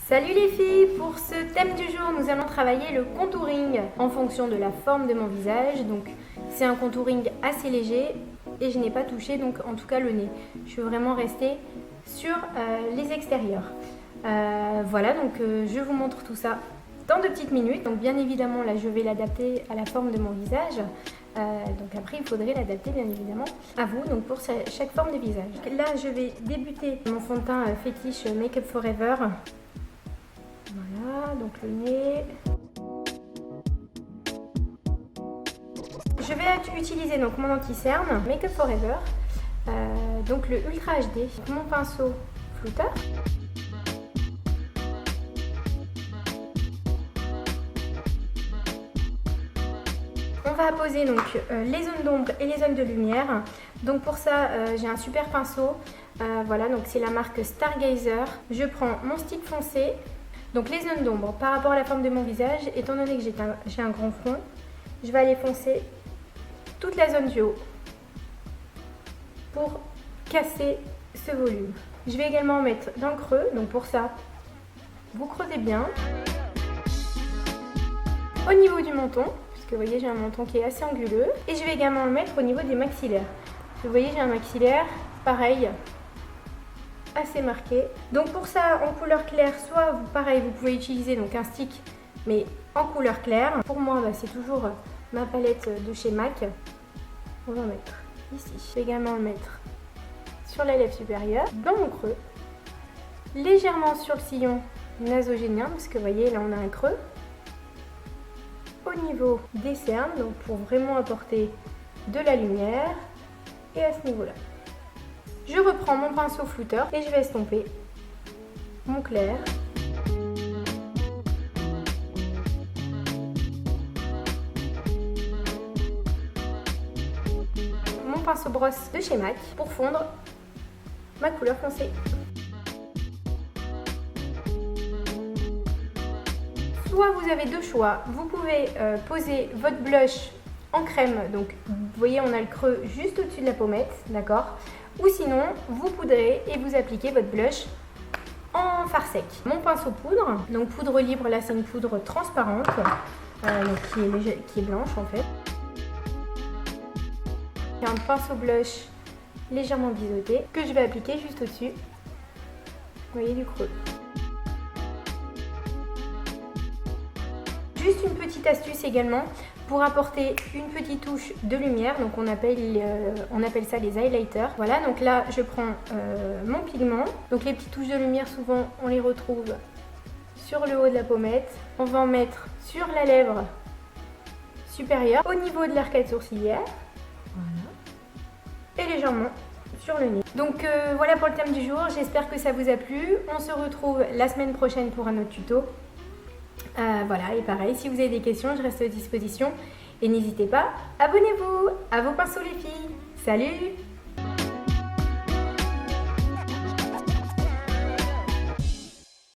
Salut les filles! Pour ce thème du jour, nous allons travailler le contouring en fonction de la forme de mon visage. Donc c'est un contouring assez léger et je n'ai pas touché donc en tout cas le nez. Je suis vraiment restée sur les extérieurs. Voilà, donc je vous montre tout ça dans 2 petites minutes. Donc bien évidemment là je vais l'adapter à la forme de mon visage. Donc après il faudrait l'adapter bien évidemment à vous, donc pour chaque forme de visage. Là je vais débuter mon fond de teint fétiche Make Up Forever. Voilà, donc le nez. Je vais utiliser donc mon anti-cerne Make Up Forever, donc le Ultra HD, mon pinceau flouteur. On va apposer donc les zones d'ombre et les zones de lumière. Donc pour ça, j'ai un super pinceau. Voilà, donc c'est la marque Stargazer. Je prends mon stick foncé. Donc les zones d'ombre, par rapport à la forme de mon visage, étant donné que j'ai un grand front, je vais aller foncer toute la zone du haut pour casser ce volume. Je vais également mettre dans le creux, donc pour ça, vous creusez bien. Au niveau du menton, puisque vous voyez j'ai un menton qui est assez anguleux, et je vais également le mettre au niveau des maxillaires. Vous voyez j'ai un maxillaire, pareil, assez marqué. Donc pour ça en couleur claire, soit pareil vous pouvez utiliser donc un stick mais en couleur claire. Pour moi c'est toujours ma palette de chez MAC. On va mettre ici. Je vais également le mettre sur la lèvre supérieure, dans mon creux, légèrement sur le sillon nasogénien parce que vous voyez là on a un creux. Au niveau des cernes, donc pour vraiment apporter de la lumière, et à ce niveau là. Je reprends mon pinceau flouteur et je vais estomper mon clair. Mon pinceau brosse de chez MAC pour fondre ma couleur foncée. Soit vous avez deux choix, vous pouvez poser votre blush en crème, donc vous voyez on a le creux juste au-dessus de la pommette, d'accord? Ou sinon, vous poudrez et vous appliquez votre blush en fard sec. Mon pinceau poudre, donc poudre libre, là c'est une poudre transparente, donc qui est blanche en fait. J'ai un pinceau blush légèrement biseauté que je vais appliquer juste au-dessus, vous voyez, du creux. Juste une petite astuce également pour apporter une petite touche de lumière, donc on appelle ça les highlighters. Voilà, donc là je prends mon pigment, donc les petites touches de lumière souvent on les retrouve sur le haut de la pommette. On va en mettre sur la lèvre supérieure, au niveau de l'arcade sourcilière, voilà, et légèrement sur le nez. Donc voilà pour le thème du jour, j'espère que ça vous a plu. On se retrouve la semaine prochaine pour un autre tuto. Voilà, et pareil, si vous avez des questions, je reste à disposition. Et n'hésitez pas, abonnez-vous à vos pinceaux les filles. Salut!